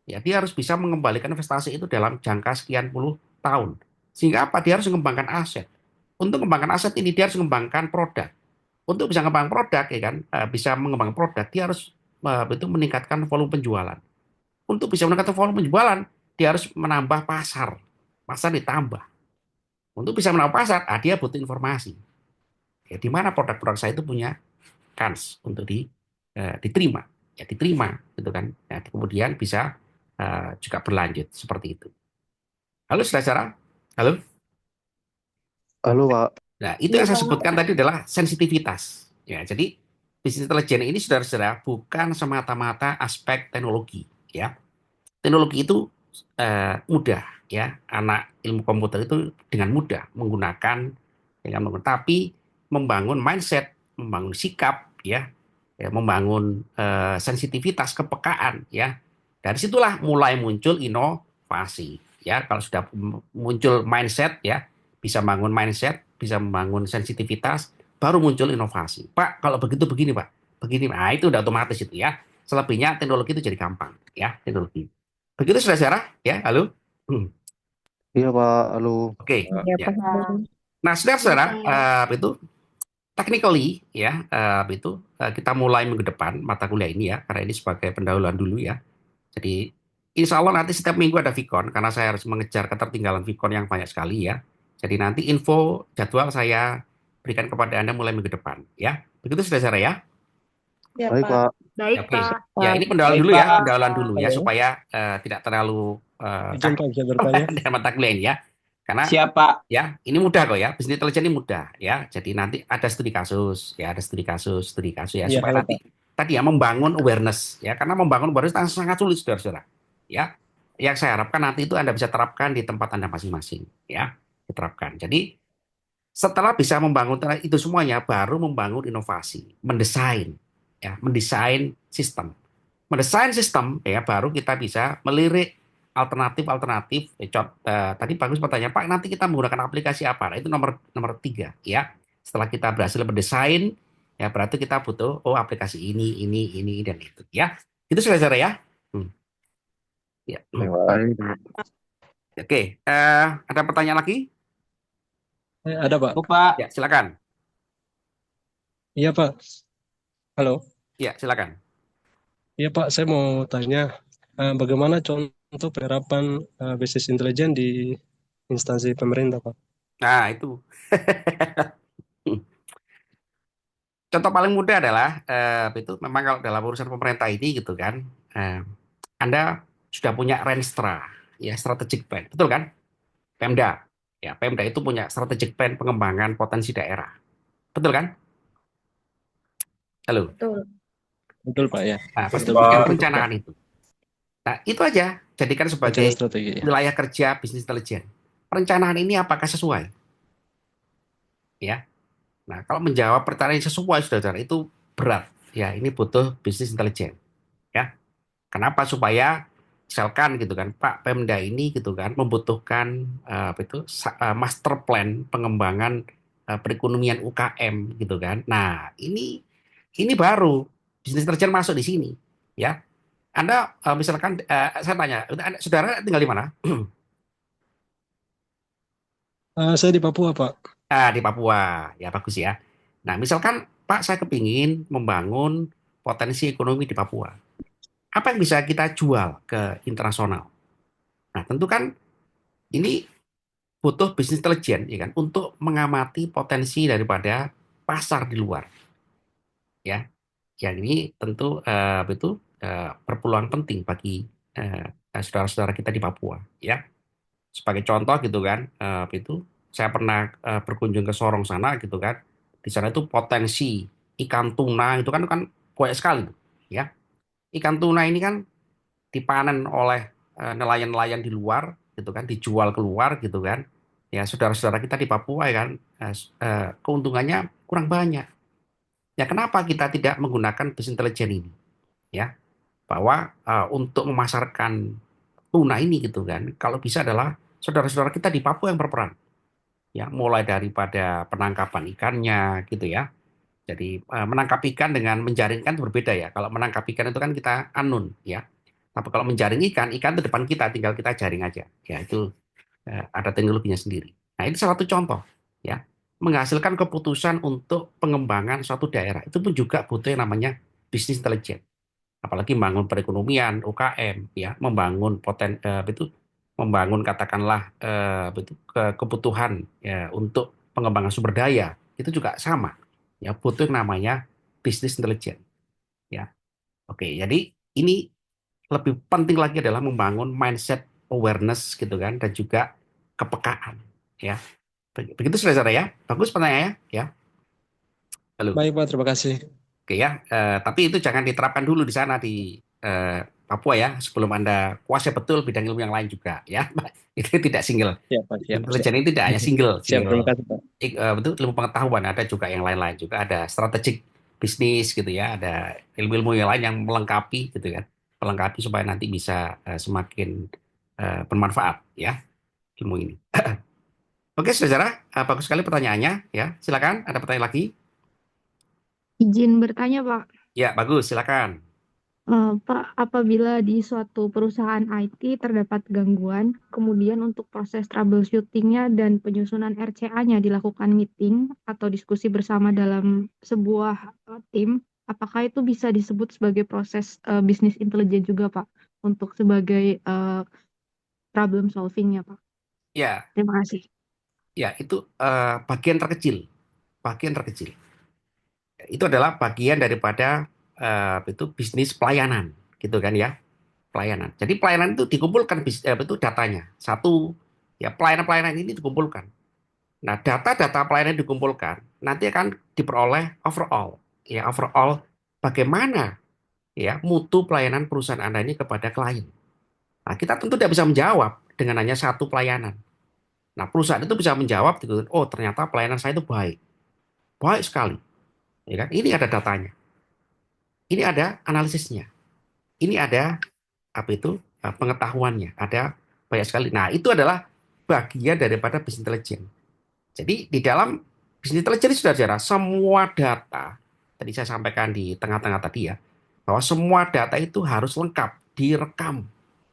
Ya, dia harus bisa mengembalikan investasi itu dalam jangka sekian puluh tahun. Sehingga apa? Dia harus mengembangkan aset. Untuk mengembangkan aset ini dia harus mengembangkan produk. Untuk bisa mengembangkan produk ya kan, bisa mengembangkan produk, dia harus itu meningkatkan volume penjualan. Untuk bisa meningkatkan volume penjualan, dia harus menambah pasar. Pasar ditambah. Untuk bisa menambah pasar, dia butuh informasi. Ya, di mana produk-produk saya itu punya kans untuk diterima, ya diterima, gitu kan. Ya, kemudian bisa juga berlanjut seperti itu. Halo saudara, halo. Halo, Pak. Nah, itu Iya, yang saya Pak. sebutkan tadi adalah sensitivitas. Ya, jadi bisnis intelijen ini saudara-saudara bukan semata-mata aspek teknologi. Ya, teknologi itu mudah. Ya, anak ilmu komputer itu dengan mudah menggunakan, tapi membangun mindset, membangun sikap, ya, membangun sensitivitas, kepekaan, ya. Dari situlah mulai muncul inovasi, ya. Kalau sudah muncul mindset, ya, bisa bangun mindset, bisa membangun sensitivitas, baru muncul inovasi. Pak, kalau begitu begini, Pak, begini, nah itu udah otomatis itu ya. Selebihnya teknologi itu jadi gampang, ya, teknologi. Begitu sudah Sarah, ya, halo. Iya Pak, halo. Oke, Iya, ya. Pak. Nah, Iya, saudara-saudara, Pak. itu technically ya, itu kita mulai minggu depan mata kuliah ini ya, karena ini sebagai pendahuluan dulu ya. Jadi insya Allah nanti setiap minggu ada Vicon, karena saya harus mengejar ketertinggalan Vicon yang banyak sekali ya. Jadi nanti info jadwal saya berikan kepada Anda mulai minggu depan ya. Begitu sudah Sarah ya. Iya, Baik Pak. Pak. Baik, Ya, oke. Pak. Ya ini pendahuluan Baik, dulu ya, Pak. pendahuluan dulu ya Halo. supaya tidak terlalu Izin Pak bisa bertanya. dengan mata kuliah ini ya. Karena Siapa? ya, ini mudah kok ya. Bisnis intelijen ini mudah ya. Jadi nanti ada studi kasus, ya ada studi kasus ya Iya, supaya halo nanti Pak. tadi ya membangun awareness ya. Karena membangun awareness sangat sulit saudara-saudara. Ya, yang saya harapkan nanti itu Anda bisa terapkan di tempat Anda masing-masing ya. Diterapkan. Jadi setelah bisa membangun itu semuanya, baru membangun inovasi, mendesain ya, mendesain sistem. Mendesain sistem ya baru kita bisa melirik alternatif-alternatif. Tadi bagus pertanyaan Pak, nanti kita menggunakan aplikasi apa? Nah, itu nomor nomor 3 ya. Setelah kita berhasil mendesain ya berarti kita butuh aplikasi ini dan itu ya. Itu selesai ya. Hmm, ya. Baik. Oke, ada pertanyaan lagi? Ada Pak. Oh, Pak. Ya, silakan. Iya Pak. Halo. Ya, silakan. Iya Pak, saya mau tanya bagaimana contoh penerapan bisnis intelijen di instansi pemerintah Pak? Nah, itu. Contoh paling mudah adalah itu memang kalau dalam urusan pemerintah ini gitu kan, Anda sudah punya Renstra, ya strategic plan, betul kan? Pemda, ya Pemda itu punya strategic plan pengembangan potensi daerah, betul kan? Halo, Betul. Betul Pak ya. nah pasti Betul punya Pak. perencanaan itu. Nah itu aja, jadikan Rencana sebagai strategi ya. wilayah kerja bisnis intelijen. Perencanaan ini apakah sesuai? Ya, nah kalau menjawab pertanyaan yang sesuai, saudara, itu berat. Ya, ini butuh bisnis intelijen. Ya, kenapa? Supaya misalkan gitu kan Pak Pemda ini gitu kan membutuhkan master plan pengembangan perekonomian UKM gitu kan. Nah, ini baru bisnis intelijen masuk di sini ya. Anda misalkan saya tanya, saudara tinggal di mana? Saya di Papua Pak. Di Papua. Ya bagus ya. Nah, misalkan Pak saya kepingin membangun potensi ekonomi di Papua. Apa yang bisa kita jual ke internasional? Nah, tentu kan ini butuh bisnis intelijen ya kan untuk mengamati potensi daripada pasar di luar ya. Yang ini tentu itu berpeluang penting bagi saudara-saudara kita di Papua ya. Sebagai contoh gitu kan itu saya pernah berkunjung ke Sorong sana gitu kan. Di sana itu potensi ikan tuna itu kan banyak sekali ya. Ikan tuna ini kan dipanen oleh nelayan-nelayan di luar gitu kan, dijual keluar gitu kan. Ya saudara-saudara kita di Papua ya kan keuntungannya kurang banyak. Ya kenapa kita tidak menggunakan bisnis intelijen ini? Ya, bahwa untuk memasarkan tuna ini gitu kan, kalau bisa adalah saudara-saudara kita di Papua yang berperan. Ya, mulai daripada penangkapan ikannya gitu ya. Jadi menangkap ikan dengan menjaring ikan itu berbeda ya. Kalau menangkap ikan itu kan kita anun ya. Tapi kalau menjaring ikan, ikan itu depan kita, tinggal kita jaring aja. Ya itu ada teknologinya sendiri. Nah itu salah satu contoh ya. Menghasilkan keputusan untuk pengembangan suatu daerah itu pun juga butuh yang namanya bisnis intelijen. Apalagi membangun perekonomian, UKM, ya, membangun membangun katakanlah kebutuhan ya untuk pengembangan sumber daya itu juga sama. Ya butuh yang namanya bisnis intelijen. Ya, oke. Jadi ini lebih penting lagi adalah membangun mindset awareness gitu kan dan juga kepekaan ya. Begitu saudara ya. Bagus pertanyaannya ya. Halo. Baik Pak, terima kasih. Oke ya. Tapi itu jangan diterapkan dulu di sana di Papua ya sebelum Anda kuasai betul bidang ilmu yang lain juga ya. Itu tidak single. Siap Pak, siap. Intelijen ini tidak hanya single, Siap, terima kasih Pak. betul ilmu pengetahuan ada juga yang lain-lain juga ada strategic bisnis gitu ya, ada ilmu-ilmu yang lain yang melengkapi gitu kan, melengkapi supaya nanti bisa semakin bermanfaat ya ilmu ini. Oke, saudara, bagus sekali pertanyaannya ya. Silakan, ada pertanyaan lagi? Izin bertanya, Pak. Ya, bagus, silakan. Pak, apabila di suatu perusahaan IT terdapat gangguan, kemudian untuk proses troubleshooting-nya dan penyusunan RCA-nya dilakukan meeting atau diskusi bersama dalam sebuah tim, apakah itu bisa disebut sebagai proses bisnis intelijen juga, Pak, untuk sebagai problem solving-nya, Pak? Ya, Terima kasih. ya itu bagian terkecil, bagian terkecil. Itu adalah bagian daripada itu bisnis pelayanan, gitu kan ya, pelayanan. Jadi pelayanan itu dikumpulkan itu datanya. Satu, ya pelayanan-pelayanan ini dikumpulkan. Nah, data-data pelayanan dikumpulkan, nanti akan diperoleh overall. Ya, overall bagaimana ya mutu pelayanan perusahaan Anda ini kepada klien. Nah, kita tentu tidak bisa menjawab dengan hanya satu pelayanan. Nah, perusahaan itu bisa menjawab, gitu, oh ternyata pelayanan saya itu baik, baik sekali. Ya kan? Ini ada datanya, ini ada analisisnya, ini ada apa itu pengetahuannya, ada banyak sekali. Nah, itu adalah bagian daripada business intelligence. Jadi di dalam business intelligence, saudara-saudara, semua data, tadi saya sampaikan di tengah-tengah tadi ya, bahwa semua data itu harus lengkap, direkam.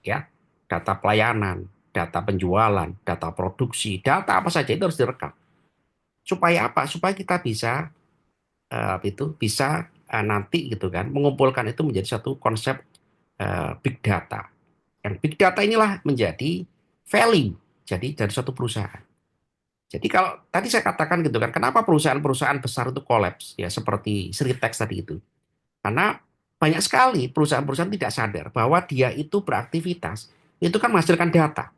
Ya, data pelayanan, data penjualan, data produksi, data apa saja itu harus direkam. Supaya apa? Supaya kita bisa bisa nanti gitu kan mengumpulkan itu menjadi satu konsep big data. Yang big data inilah menjadi value jadi dari suatu perusahaan. Jadi kalau tadi saya katakan gitu kan, kenapa perusahaan-perusahaan besar itu kolaps ya seperti Sritex tadi itu? Karena banyak sekali perusahaan-perusahaan tidak sadar bahwa dia itu beraktivitas itu kan menghasilkan data,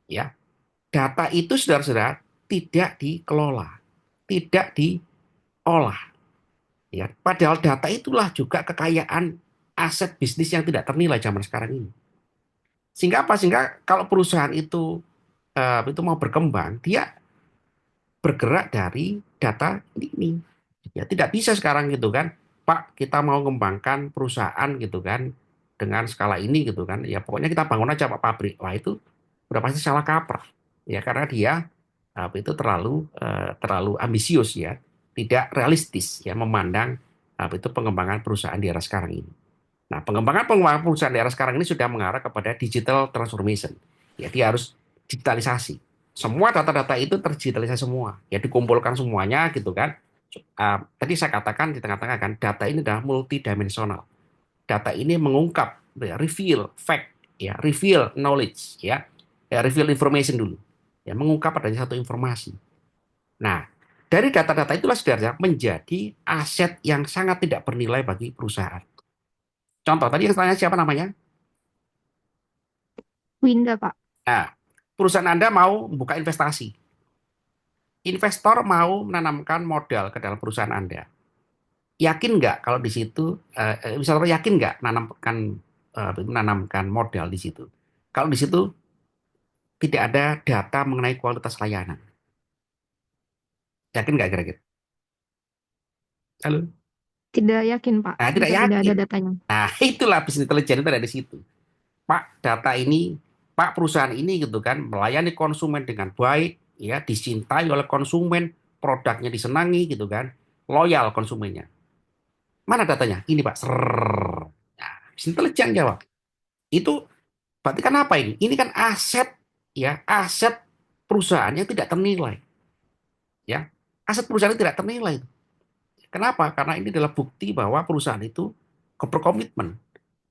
ya. Data itu saudara-saudara tidak dikelola, tidak diolah, ya. Padahal data itulah juga kekayaan aset bisnis yang tidak ternilai zaman sekarang ini. Sehingga apa? Sehingga kalau perusahaan itu mau berkembang, dia bergerak dari data ini. Ya tidak bisa sekarang gitu kan, Pak, kita mau mengembangkan perusahaan gitu kan dengan skala ini gitu kan. Ya pokoknya kita bangun aja Pak pabrik. Wah itu udah pasti salah kaprah. Ya karena dia itu terlalu ambisius ya, tidak realistis ya memandang itu pengembangan perusahaan di era sekarang ini. Nah, pengembangan perusahaan di era sekarang ini sudah mengarah kepada digital transformation. Ya, dia harus digitalisasi. Semua data-data itu terdigitalisasi semua. Ya, dikumpulkan semuanya gitu kan. Tadi saya katakan di tengah-tengah kan, data ini adalah multidimensional. Data ini mengungkap, ya, reveal fact, ya, reveal knowledge, ya reveal information dulu. Ya, mengungkap adanya satu informasi. Nah, dari data-data itulah sebenarnya menjadi aset yang sangat tidak bernilai bagi perusahaan. Contoh, tadi yang tanya siapa namanya? Winda, Pak. Nah, perusahaan Anda mau membuka investasi. Investor mau menanamkan modal ke dalam perusahaan Anda. Yakin nggak kalau di situ, investor yakin nggak menanamkan modal di situ? Kalau di situ tidak ada data mengenai kualitas layanan. Yakin nggak kira-kira? Halo? Tidak yakin, Pak, Nah, tidak jika tidak ada yakin. datanya. Nah, itulah bisnis intelijen itu ada di situ. Pak, data ini, Pak perusahaan ini gitu kan melayani konsumen dengan baik, ya dicintai oleh konsumen, produknya disenangi gitu kan, loyal konsumennya. Mana datanya? Ini Pak. Serrrr. Nah, intelijen jawab. Itu berarti kan apa ini? Ini kan aset, ya aset perusahaan yang tidak ternilai, ya aset perusahaan yang tidak ternilai. Kenapa? Karena ini adalah bukti bahwa perusahaan itu berkomitmen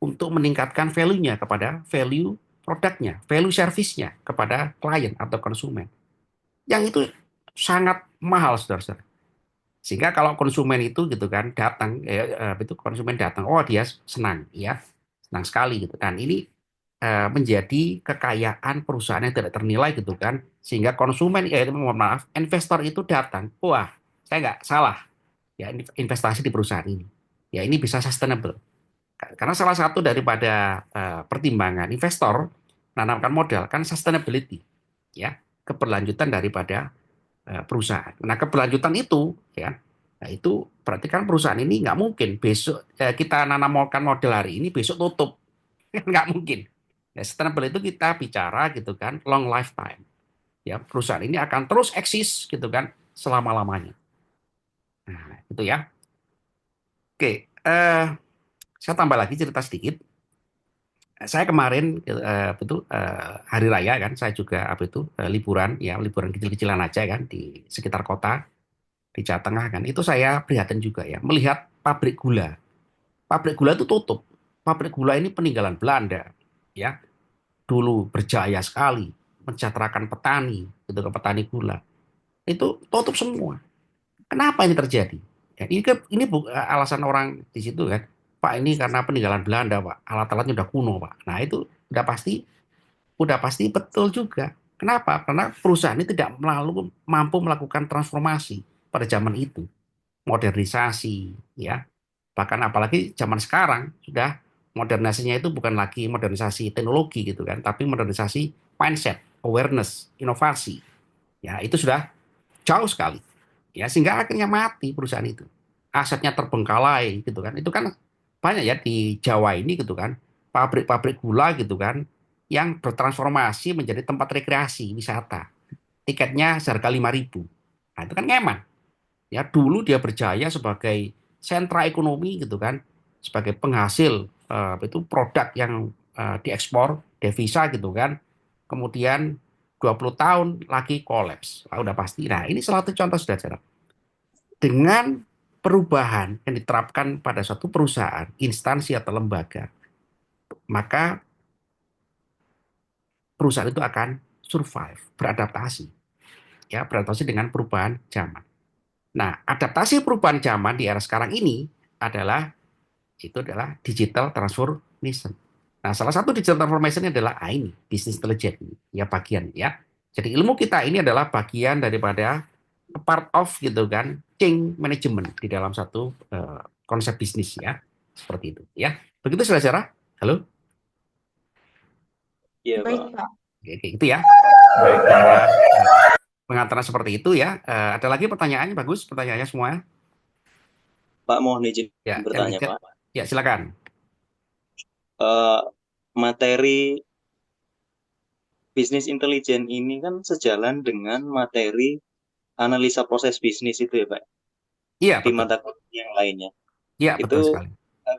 untuk meningkatkan value-nya kepada value produknya, value service-nya kepada klien atau konsumen. Yang itu sangat mahal, saudara-saudara. Sehingga kalau konsumen itu gitu kan datang, itu konsumen datang, oh dia senang, ya senang sekali gitu kan. Ini menjadi kekayaan perusahaan yang tidak ternilai gitu kan. Sehingga konsumen, mohon maaf, investor itu datang, wah saya nggak salah, ya investasi di perusahaan ini. Ya ini bisa sustainable. Karena salah satu daripada pertimbangan investor menanamkan modal kan sustainability, ya keberlanjutan daripada perusahaan. Nah keberlanjutan itu, ya, nah itu berarti kan perusahaan ini nggak mungkin besok kita nanamkan model hari ini besok tutup. Nggak mungkin. Ya, sustainable itu kita bicara gitu kan long lifetime. Ya, perusahaan ini akan terus eksis gitu kan selama-lamanya. Nah, itu ya. Oke, saya tambah lagi cerita sedikit. Saya kemarin hari raya kan, saya juga liburan ya, liburan kecil-kecilan aja kan di sekitar kota di Jawa Tengah kan. Itu saya prihatin juga ya, melihat pabrik gula. Pabrik gula itu tutup. Pabrik gula ini peninggalan Belanda ya. Dulu berjaya sekali mensejahterakan petani, gitu kan, petani gula. Itu tutup semua. Kenapa ini terjadi? Ya, ini alasan orang di situ kan. Pak, ini karena peninggalan Belanda, Pak. Alat-alatnya udah kuno, Pak. Nah, itu udah pasti betul juga. Kenapa? Karena perusahaan ini tidak mampu melakukan transformasi pada zaman itu. Modernisasi, ya. Bahkan apalagi zaman sekarang sudah modernisasinya itu bukan lagi modernisasi teknologi gitu kan, tapi modernisasi mindset, awareness, inovasi. Ya, itu sudah jauh sekali. Ya, sehingga akhirnya mati perusahaan itu. Asetnya terbengkalai gitu kan. Itu kan banyak ya di Jawa ini gitu kan. Pabrik-pabrik gula gitu kan yang bertransformasi menjadi tempat rekreasi, wisata. Tiketnya seharga 5.000. Nah, itu kan ngeman. Ya, dulu dia berjaya sebagai sentra ekonomi gitu kan, sebagai penghasil itu produk yang diekspor, devisa gitu kan. Kemudian 20 tahun lagi kolaps. Udah pasti. Nah, ini salah satu contoh saudara. Dengan perubahan yang diterapkan pada suatu perusahaan, instansi atau lembaga, maka perusahaan itu akan survive, beradaptasi. Ya, beradaptasi dengan perubahan zaman. Nah, adaptasi perubahan zaman di era sekarang ini adalah digital transformation. Nah, salah satu digital transformation adalah ini, business intelligence, ya bagian ya. Jadi ilmu kita ini adalah bagian daripada part of gitu kan, change management di dalam satu konsep bisnis ya, seperti itu ya. Begitu saudara. Halo. Iya, Baik, Pak. Pak. Oke, itu ya. Baik, pengantaran seperti itu ya. Ada lagi pertanyaannya? Bagus pertanyaannya semua. Pak, mohon izin Ya, bertanya, Pak. Ya, silakan. Materi bisnis intelijen ini kan sejalan dengan materi analisa proses bisnis itu ya, Pak? Iya, Di betul. mata kuliah yang lainnya. Iya, betul Itu sekali.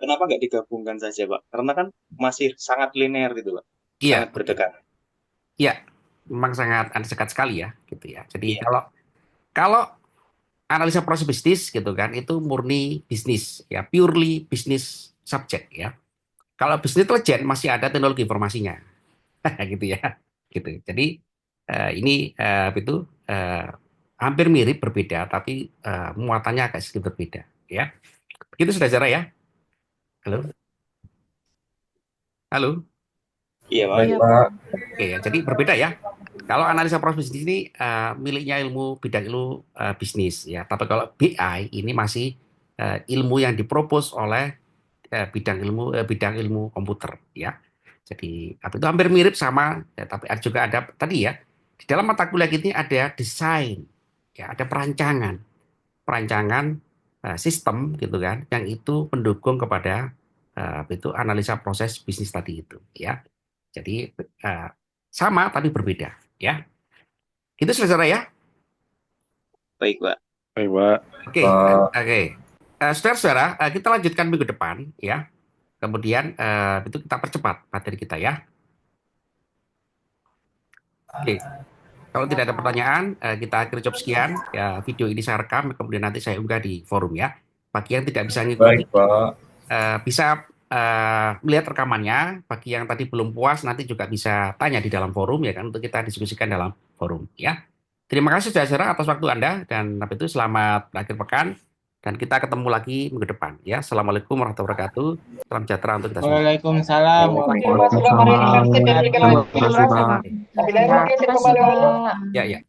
kenapa nggak digabungkan saja, Pak? Karena kan masih sangat linear gitu, Pak. Iya, Sangat berdekatan. Iya, memang sangat dekat sekali ya, gitu ya. Jadi Iya. kalau analisa proses bisnis gitu kan, itu murni bisnis ya, purely bisnis subject ya. Kalau bisnis intelijen masih ada teknologi informasinya, gitu ya, gitu. Jadi ini hampir mirip berbeda, tapi muatannya agak sedikit berbeda, ya. Begitu sudah cara ya. Halo, halo. Iya, Pak. Iya, Pak. Oke ya, jadi berbeda ya. Kalau analisa proses bisnis ini miliknya bidang ilmu bisnis ya. Tapi kalau BI ini masih ilmu yang dipropos oleh bidang ilmu komputer ya. Jadi itu hampir mirip sama ya, tapi juga ada tadi ya di dalam mata kuliah ini ada desain ya, ada perancangan sistem gitu kan yang itu pendukung kepada itu analisa proses bisnis tadi itu ya. Jadi sama tapi berbeda ya. Itu selesai ya. Baik, Pak. Baik, Pak. Oke. Saudara-saudara, kita lanjutkan minggu depan ya. Kemudian itu kita percepat materi kita ya. Oke. Kalau tidak ada pertanyaan, kita akhiri cukup sekian. Ya, video ini saya rekam, kemudian nanti saya unggah di forum ya. Bagi yang tidak bisa ngikuti, bisa melihat rekamannya. Bagi yang tadi belum puas, nanti juga bisa tanya di dalam forum ya kan, untuk kita diskusikan dalam forum ya. Terima kasih saudara atas waktu Anda dan itu selamat akhir pekan. Dan kita ketemu lagi minggu depan ya. Assalamualaikum warahmatullahi wabarakatuh. Salam sejahtera untuk kita semua. Waalaikumsalam. Terima kasih sudah merealisasi dan Terima kasih, Pak. kembali. Ya, ya.